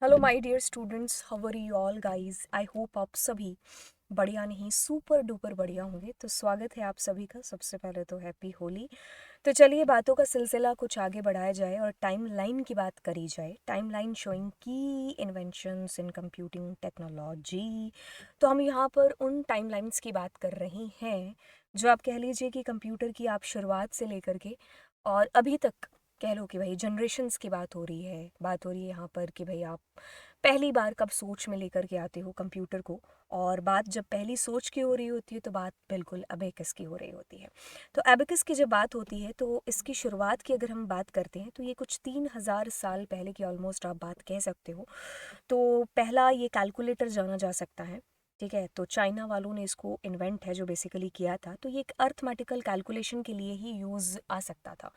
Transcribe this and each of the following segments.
Hello my dear students, how are you all guys. I hope आप सभी बढ़िया नहीं सुपर डुपर बढ़िया होंगे। तो स्वागत है आप सभी का। सबसे पहले तो हैप्पी होली। तो चलिए बातों का सिलसिला कुछ आगे बढ़ाया जाए और टाइमलाइन की बात करी जाए। टाइमलाइन शोइंग की इन्वेंशंस इन कंप्यूटिंग टेक्नोलॉजी। तो हम यहाँ पर उन टाइमलाइंस की बात कर रहे हैं जो आप कह लीजिए कि कंप्यूटर की आप शुरुआत से लेकर के और अभी तक कह लो कि भाई जनरेशन्स की बात हो रही है यहाँ पर कि भाई आप पहली बार कब सोच में लेकर के आते हो कंप्यूटर को। और बात जब पहली सोच की हो रही होती है तो बात बिल्कुल अबेकस की हो रही होती है। तो एबेकस की जब बात होती है तो इसकी शुरुआत की अगर हम बात करते हैं तो ये कुछ 3000 साल पहले की ऑलमोस्ट आप बात कह सकते हो। तो पहला ये कैलकुलेटर जाना जा सकता है। ठीक है, तो चाइना वालों ने इसको इन्वेंट है जो बेसिकली किया था। तो ये एक अर्थमेटिकल कैलकुलेशन के लिए ही यूज़ आ सकता था।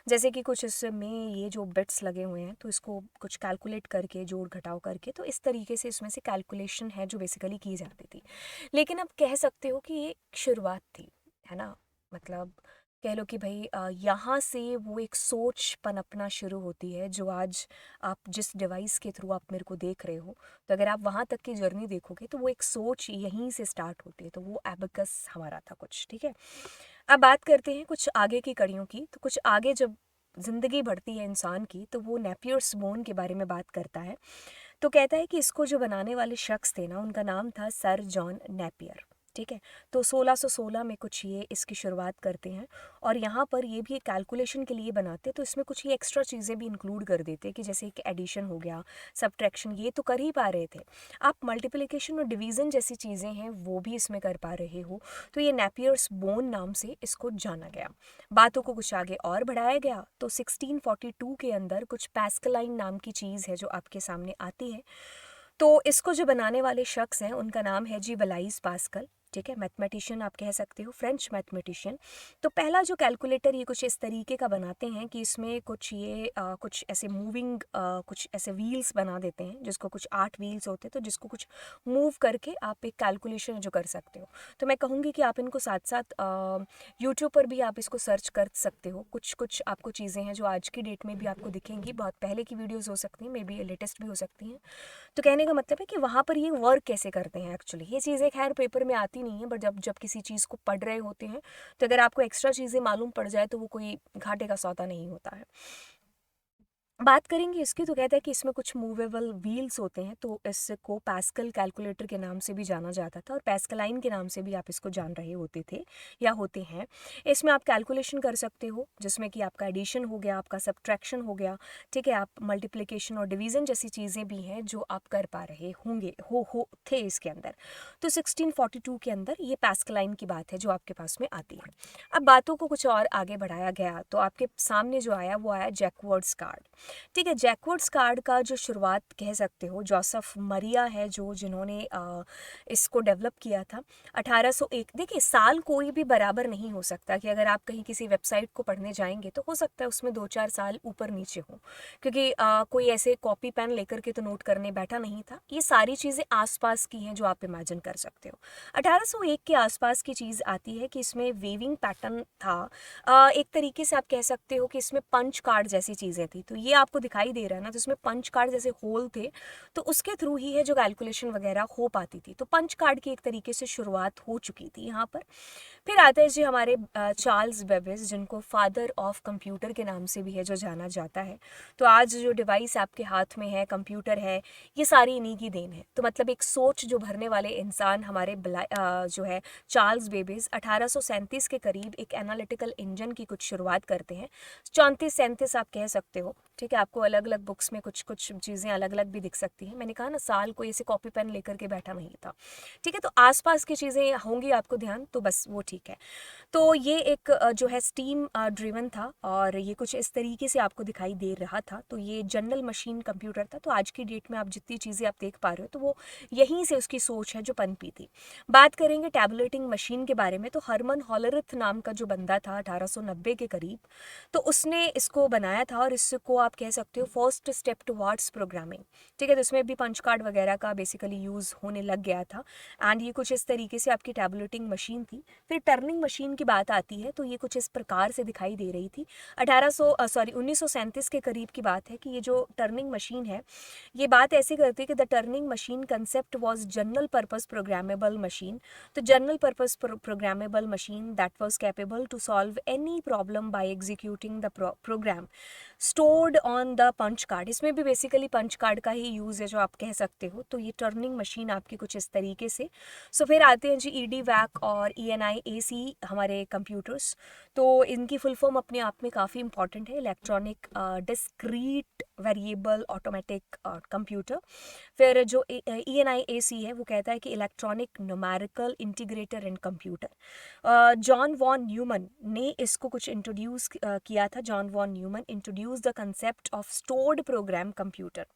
जैसे कि कुछ इसमें ये जो बिट्स लगे हुए हैं तो इसको कुछ कैलकुलेट करके जोड़ घटाव करके तो इस तरीके से इसमें से कैलकुलेशन है जो बेसिकली की जाती थी। लेकिन अब कह सकते हो कि ये शुरुआत थी, है ना। मतलब कह लो कि भाई यहाँ से वो एक सोच पनपना शुरू होती है जो आज आप जिस डिवाइस के थ्रू आप मेरे को देख रहे हो। तो अगर आप वहाँ तक की जर्नी देखोगे तो वो एक सोच यहीं से स्टार्ट होती है। तो वो एबेकस हमारा था कुछ। ठीक है, अब बात करते हैं कुछ आगे की कड़ियों की। तो कुछ आगे जब ज़िंदगी बढ़ती है इंसान की तो वो नेपियर्स बोन के बारे में बात करता है। तो कहता है कि इसको जो बनाने वाले शख्स थे ना, उनका नाम था सर जॉन नेपियर। ठीक है, तो 1616 में कुछ ये इसकी शुरुआत करते हैं। और यहाँ पर ये भी कैलकुलेशन के लिए बनाते तो इसमें कुछ ये एक्स्ट्रा चीज़ें भी इंक्लूड कर देते कि जैसे कि एडिशन हो गया, सब्ट्रैक्शन ये तो कर ही पा रहे थे। आप मल्टीप्लिकेशन और डिवीज़न जैसी चीज़ें हैं वो भी इसमें कर पा रहे हो। तो ये नेपियर्स बोन नाम से इसको जाना गया। बातों को कुछ आगे और बढ़ाया गया तो 1642 के अंदर कुछ पैस्कलाइन नाम की चीज़ है जो आपके सामने आती है। तो इसको जो बनाने वाले शख्स हैं उनका नाम है जी वलाइस पास्कल। ठीक है, मैथमेटिशियन आप कह सकते हो, फ्रेंच मैथमेटिशियन। तो पहला जो कैलकुलेटर ये कुछ इस तरीके का बनाते हैं कि इसमें कुछ ये कुछ ऐसे मूविंग कुछ ऐसे व्हील्स बना देते हैं जिसको कुछ 8 व्हील्स होते हैं तो जिसको कुछ मूव करके आप एक कैलकुलेशन जो कर सकते हो। तो मैं कहूँगी कि आप इनको साथ साथ यूट्यूब पर भी आप इसको सर्च कर सकते हो। कुछ कुछ आपको चीज़ें हैं जो आज की डेट में भी आपको दिखेंगी, बहुत पहले की वीडियोज़ हो सकती हैं, मे बी लेटेस्ट भी हो सकती हैं। तो कहने का मतलब है कि वहाँ पर ये वर्क कैसे करते हैं एक्चुअली। ये चीज़ें खैर पेपर में आती नहीं है, बट जब जब किसी चीज़ को पढ़ रहे होते हैं तो अगर आपको एक्स्ट्रा चीज़ें मालूम पड़ जाए तो वो कोई घाटे का सौदा नहीं होता है। बात करेंगे इसकी तो कहता है कि इसमें कुछ मूवेबल व्हील्स होते हैं तो इसको पैस्कल कैलकुलेटर के नाम से भी जाना जाता था और पैस्कलाइन के नाम से भी आप इसको जान रहे होते थे या होते हैं। इसमें आप कैलकुलेशन कर सकते हो जिसमें कि आपका एडिशन हो गया, आपका सब्ट्रैक्शन हो गया। ठीक है, आप मल्टीप्लिकेशन और डिवीज़न जैसी चीज़ें भी हैं जो आप कर पा रहे होंगे हो थे इसके अंदर। तो 1642 के अंदर ये पैस्कलाइन की बात है जो आपके पास में आती है। अब बातों को कुछ और आगे बढ़ाया गया तो आपके सामने जो आया वो आया जैकवर्ड्स कार्ड। ठीक है, जैकवर्ड्स कार्ड का जो शुरुआत कह सकते हो जोसेफ मरिया है जो जिन्होंने इसको डेवलप किया था 1801। देखिए साल कोई भी बराबर नहीं हो सकता कि अगर आप कहीं किसी वेबसाइट को पढ़ने जाएंगे तो हो सकता है उसमें 2-4 साल ऊपर नीचे हो, क्योंकि कोई ऐसे कॉपी पेन लेकर के तो नोट करने बैठा नहीं था। ये सारी चीज़ें आसपास की हैं जो आप इमेजिन कर सकते हो। 1801 के आसपास की चीज़ आती है कि इसमें वेविंग पैटर्न था। एक तरीके से आप कह सकते हो कि इसमें पंच कार्ड जैसी चीज़ें थी। तो ये आपको दिखाई दे रहा है ना, तो इसमें पंच कार्ड जैसे होल थे तो उसके थ्रू ही है जो कैलकुलेशन वगैरह हो पाती थी। तो पंच कार्ड की एक तरीके से शुरुआत हो चुकी थी यहाँ पर। फिर आते हैं जी हमारे चार्ल्स बेबेज जिनको फादर ऑफ कंप्यूटर के नाम से भी है जो जाना जाता है। तो आज जो डिवाइस आपके हाथ में है, कंप्यूटर है, ये सारी इन्हीं की देन है। तो मतलब एक सोच जो भरने वाले इंसान हमारे जो है चार्ल्स बेबेज 1837 के करीब एक एनालिटिकल इंजन की कुछ शुरुआत करते हैं। 34-37 आप कह सकते हो। ठीक है, आपको अलग अलग बुक्स में कुछ कुछ चीज़ें अलग अलग भी दिख सकती हैं। मैंने कहा ना साल कोई ऐसे कॉपी पेन लेकर के बैठा नहीं था। ठीक है, तो आसपास की चीज़ें होंगी आपको ध्यान, तो बस वो ठीक है। तो ये एक जो है स्टीम ड्रिवन था और ये कुछ इस तरीके से आपको दिखाई दे रहा था। तो ये जनरल मशीन कंप्यूटर था। तो आज की डेट में आप जितनी चीज़ें आप देख पा रहे हो तो वो यहीं से उसकी सोच है जो पनपी थी। बात करेंगे टैबुलेटिंग मशीन के बारे में तो हरमन हॉलरिथ नाम का जो बंदा था 1890 के करीब, तो उसने इसको बनाया था और इसको आप कह सकते हो फर्स्ट स्टेप टुवार्ड्स प्रोग्रामिंग। ठीक है, तो इसमें भी पंच कार्ड वगैरह का बेसिकली यूज़ होने लग गया था। एंड ये कुछ इस तरीके से आपकी टैबुलेटिंग मशीन थी। फिर टर्निंग मशीन की बात आती है तो ये कुछ इस प्रकार से दिखाई दे रही थी। 1937 के करीब की बात है कि ये जो टर्निंग मशीन है, ये बात ऐसे करती है कि the Turing machine concept was general purpose programmable machine. तो general purpose programmable machine that was capable to solve any problem by executing the program stored on the punch card. इसमें भी बेसिकली पंच कार्ड का ही use है जो आप कह सकते हो। तो ये टर्निंग मशीन आपकी कुछ इस तरीके से। सो फिर आते हैं जी ईडी वैक और ENIAC हमारे कंप्यूटर्स। तो इनकी फुल फॉर्म अपने आप में काफ़ी इंपॉर्टेंट है, electronic discrete variable automatic computer. फिर जो ENIAC है वो कहता है कि electronic numerical integrator and computer. John von Neumann ने इसको कुछ इंट्रोड्यूस किया था। John von Neumann introduce the concept of stored program computer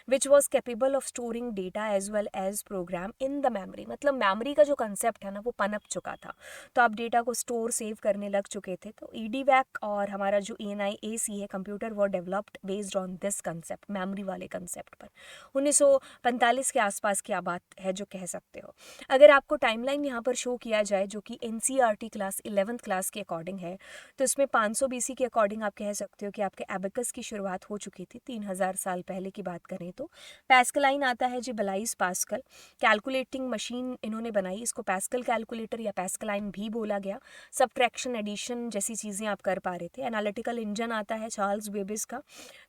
which was capable of storing data as well as program in the memory. मतलब memory का जो concept है ना वो पनप चुका था, तो आप डेटा को स्टोर सेव करने लग चुके थे। तो EDVAC और हमारा जो ENIAC है कंप्यूटर वो developed based on this concept, memory वाले कंसेप्ट पर। 1945 के आसपास की बात है जो कह सकते हो। अगर आपको टाइमलाइन यहाँ पर शो किया जाए जो कि NCERT क्लास 11th क्लास के अकॉर्डिंग है, तो इसमें 500 BC के अकॉर्डिंग आप कह सकते हो कि आपके एबेकस की शुरुआत हो चुकी थी। 3000 साल पहले की बात करें तो पैस्कलाइन आता है जी ब्लाइस पास्कल। कैलकुलेटिंग मशीन इन्होंने बनाई, इसको पैस्कल कैलकुलेटर या पैस्कलाइन भी बोला गया। सबट्रैक्शन एडिशन जैसी चीज़ें आप कर पा रहे थे। एनालिटिकल इंजन आता है चार्ल्स बेबिस का,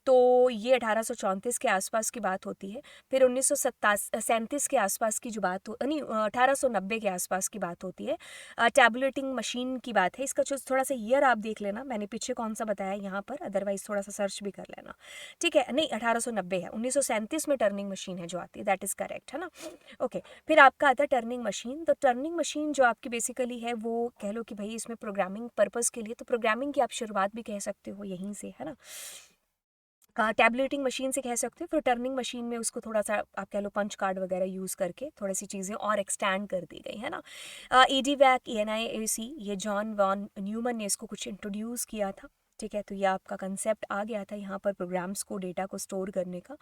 तो ये 1834 के आसपास की बात होती है। फिर 1937 के आसपास की जो बात हो नहीं 1890 के आसपास की बात होती है। टैबुलेटिंग मशीन की बात है। इसका जो थोड़ा सा ईयर आप देख लेना, मैंने पीछे कौन सा बताया यहाँ पर, अदरवाइज थोड़ा सा सर्च भी कर लेना। ठीक है, नहीं 1890 है, 1937 में टर्निंग मशीन है जो आती है, दैट इज़ करेक्ट है ना। ओके, फिर आपका आता है टर्निंग मशीन। तो टर्निंग मशीन जो आपकी बेसिकली है वो कह लो कि भाई इसमें प्रोग्रामिंग पर्पस के लिए, तो प्रोग्रामिंग की आप शुरुआत भी कह सकते हो यहीं से, है ना। टैबलेटिंग मशीन से कह सकते हो। फिर टर्निंग मशीन में उसको थोड़ा सा आप कह लो पंच कार्ड वगैरह यूज़ करके थोड़ी सी चीज़ें और एक्सटेंड कर दी गई, है ना। EDVAC ENIAC ये जॉन वॉन न्यूमन ने इसको कुछ इंट्रोड्यूस किया था। ठीक है, तो ये आपका कंसेप्ट आ गया था यहाँ पर प्रोग्राम्स को, डेटा को स्टोर करने का।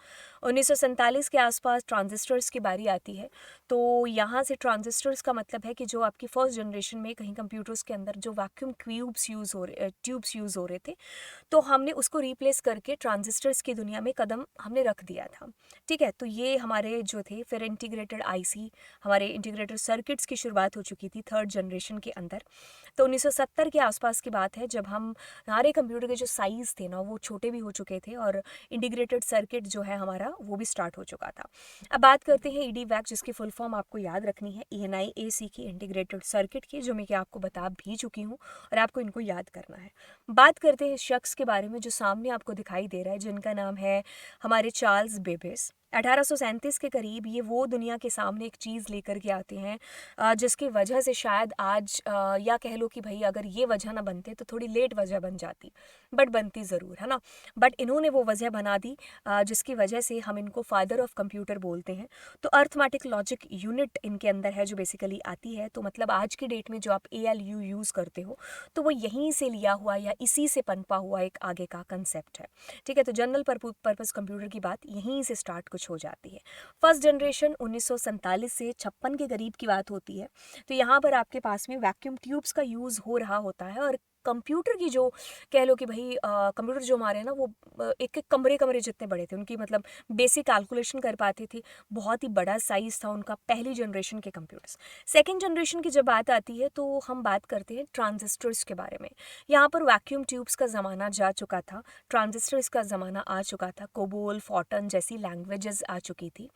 1947 के आसपास ट्रांजिस्टर्स की बारी आती है। तो यहाँ से ट्रांजिस्टर्स का मतलब है कि जो आपकी फर्स्ट जनरेशन में कहीं कंप्यूटर्स के अंदर जो वैक्यूम ट्यूब्स यूज़ हो रहे थे, तो हमने उसको रिप्लेस करके ट्रांजिस्टर्स की दुनिया में कदम हमने रख दिया था। ठीक है, तो ये हमारे जो थे। फिर इंटीग्रेटेड IC, हमारे इंटीग्रेटेड सर्किट्स की शुरुआत हो चुकी थी थर्ड जनरेशन के अंदर। तो 1970 के आसपास की बात है जब हमारे कंप्यूटर के जो साइज़ थे ना वो छोटे भी हो चुके थे और इंटीग्रेटेड सर्किट जो है हमारा वो भी स्टार्ट हो चुका था। अब बात करते हैं EDVAC जिसकी फुल फॉर्म आपको याद रखनी है ENIAC की, इंटीग्रेटेड सर्किट की, जो मैं कि आपको बता भी चुकी हूँ और आपको इनको याद करना है। बात करते हैं इस शख्स के बारे में जो सामने आपको दिखाई दे रहा है, जिनका नाम है हमारे चार्ल्स बेबिस। 1837 के करीब ये वो दुनिया के सामने एक चीज़ लेकर के आते हैं जिसकी वजह से शायद आज या कह लो कि भाई अगर ये वजह ना बनते तो थोड़ी लेट वजह बन जाती, बट बनती ज़रूर, है ना। बट इन्होंने वो वजह बना दी जिसकी वजह से हम इनको फादर ऑफ कंप्यूटर बोलते हैं। तो अर्थमेटिक लॉजिक यूनिट इनके अंदर है जो बेसिकली आती है। तो मतलब आज की डेट में जो आप ALU यूज़ करते हो तो वो यहीं से लिया हुआ या इसी से पनपा हुआ एक आगे का कंसेप्ट है। ठीक है, तो जनरल पर्पस कंप्यूटर की बात यहीं से स्टार्ट कुछ हो जाती है। फर्स्ट जनरेशन 1947 से 56 के करीब की बात होती है। तो यहाँ पर आपके पास में वैक्यूम ट्यूब्स का यूज़ हो रहा होता है और कंप्यूटर की जो कह लो कि भाई कंप्यूटर जो हमारे हैं ना वो एक एक कमरे कमरे जितने बड़े थे, उनकी मतलब बेसिक कैलकुलेशन कर पाती थी। बहुत ही बड़ा साइज़ था उनका पहली जनरेशन के कंप्यूटर्स। सेकेंड जनरेशन की जब बात आती है तो हम बात करते हैं ट्रांजिस्टर्स के बारे में। यहाँ पर वैक्यूम ट्यूब्स का ज़माना जा चुका था, ट्रांजिस्टर्स का ज़माना आ चुका था, कोबोल फॉर्टन जैसी लैंग्वेजेस आ चुकी थी।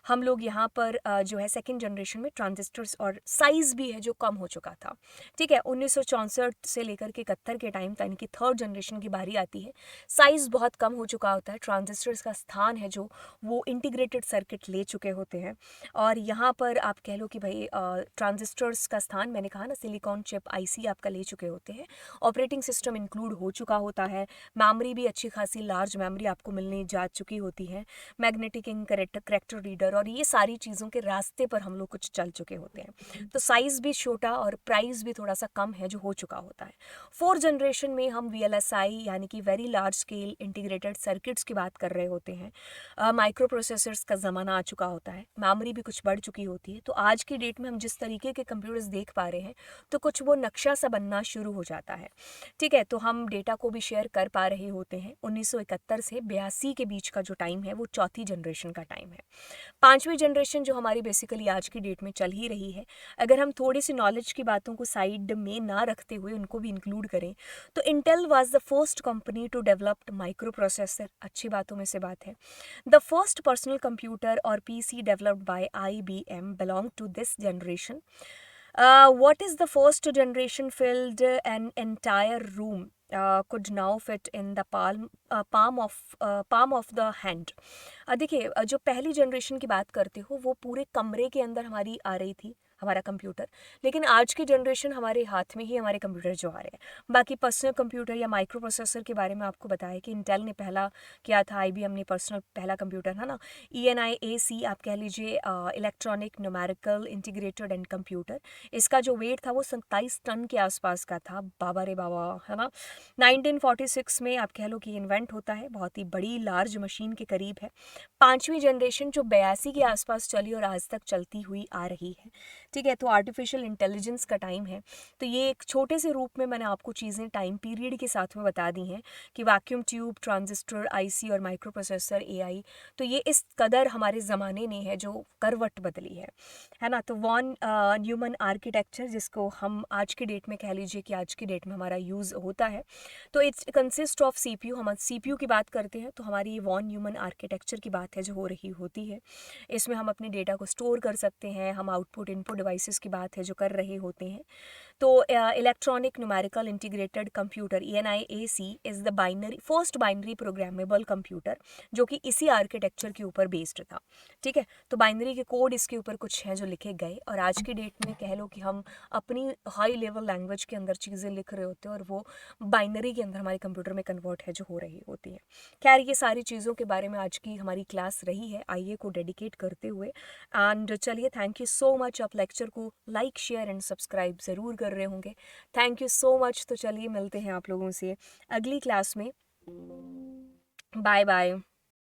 हम लोग यहाँ पर जो है सेकेंड जनरेशन में ट्रांजिस्टर्स और साइज़ भी है जो कम हो चुका था। ठीक है, 1964 से लेकर के 71 के टाइम तक यानी कि थर्ड जनरेशन की बारी आती है। साइज़ बहुत कम हो चुका होता है, ट्रांजिस्टर्स का स्थान है जो वो इंटीग्रेटेड सर्किट ले चुके होते हैं। और यहाँ पर आप कह लो कि भाई ट्रांजिस्टर्स का स्थान मैंने कहा ना सिलिकॉन चिप IC आपका ले चुके होते हैं। ऑपरेटिंग सिस्टम इंक्लूड हो चुका होता है। मेमोरी भी अच्छी खासी लार्ज मेमोरी आपको मिलने जा चुकी होती है। Magnetic ink character readers computer और ये सारी चीज़ों के रास्ते पर हम लोग कुछ चल चुके होते हैं, तो साइज़ भी छोटा और प्राइस भी थोड़ा सा कम है जो हो चुका होता है। 4th जनरेशन में हम VLSI यानी कि very large scale integrated circuits की बात कर रहे होते हैं। माइक्रो प्रोसेसर्स का ज़माना आ चुका होता है, मेमोरी भी कुछ बढ़ चुकी होती है। तो आज की डेट में हम जिस तरीके के कंप्यूटर्स देख पा रहे हैं, तो कुछ वो नक्शा सा बनना शुरू हो जाता है। ठीक है, तो हम डेटा को भी शेयर कर पा रहे होते हैं। 1971 से 82 के बीच का जो टाइम है वो 4th जनरेशन का टाइम है। 5वीं जनरेशन जो हमारी बेसिकली आज की डेट में चल ही रही है, अगर हम थोड़ी सी नॉलेज की बातों को साइड में ना रखते हुए उनको भी इंक्लूड करें, तो Intel was the first company to develop microprocessor. अच्छी बातों में से बात है। द फर्स्ट पर्सनल कंप्यूटर और PC developed by IBM belong to this generation. What is the first generation filled an entire room could now fit in the palm of the hand. देखिए, जो पहली जनरेशन की बात करते हो वो पूरे कमरे के अंदर हमारी आ रही थी हमारा कंप्यूटर, लेकिन आज की जनरेशन हमारे हाथ में ही हमारे कंप्यूटर जो आ रहे हैं। बाकी पर्सनल कंप्यूटर या माइक्रो प्रोसेसर के बारे में आपको बताया कि इंटेल ने पहला किया था, IBM ने पर्सनल पहला कंप्यूटर, है ना, ENIAC आप कह लीजिए, electronic numerical integrated and computer. इसका जो वेट था वो 27 टन के आसपास का था। बाबा रे बाबा, है ना। 1946 में आप कह लो कि इन्वेंट होता है, बहुत ही बड़ी लार्ज मशीन के करीब है। 5वीं जनरेशन जो 82 के आसपास चली और आज तक चलती हुई आ रही है। ठीक है, तो आर्टिफिशियल इंटेलिजेंस का टाइम है। तो ये एक छोटे से रूप में मैंने आपको चीज़ें टाइम पीरियड के साथ में बता दी हैं कि वैक्यूम ट्यूब, ट्रांजिस्टर, IC और माइक्रो प्रोसेसर, AI, तो ये इस कदर हमारे ज़माने ने है जो करवट बदली है ना। तो वॉन न्यूमन आर्किटेक्चर जिसको हम आज की डेट में कह लीजिए कि आज की डेट में हमारा यूज़ होता है, तो इट्स कंसिस्ट ऑफ CPU। हम CPU की बात करते हैं तो हमारी ये वॉन न्यूमन आर्किटेक्चर की बात है जो हो रही होती है। इसमें हम अपने डेटा को स्टोर कर सकते हैं, हम आउटपुट इनपुट डिवाइसेस की बात है जो कर रहे होते हैं। तो electronic numerical integrated computer ENIAC is the first binary programmable computer जो कि इसी आर्किटेक्चर के ऊपर बेस्ड था। ठीक है, तो बाइनरी के कोड इसके ऊपर कुछ हैं जो लिखे गए, और आज की डेट में कह लो कि हम अपनी हाई लेवल लैंग्वेज के अंदर चीज़ें लिख रहे होते हैं और वो बाइनरी के अंदर हमारे कंप्यूटर में कन्वर्ट है जो हो रही होती है। खैर, ये सारी चीज़ों के बारे में आज की हमारी क्लास रही है आईए को डेडिकेट करते हुए। एंड चलिए, थैंक यू सो मच। आप लेक्चर को लाइक, शेयर एंड सब्सक्राइब ज़रूर कर रहे होंगे। Thank you so much. तो चलिए मिलते हैं आप लोगों से अगली क्लास में। Bye bye.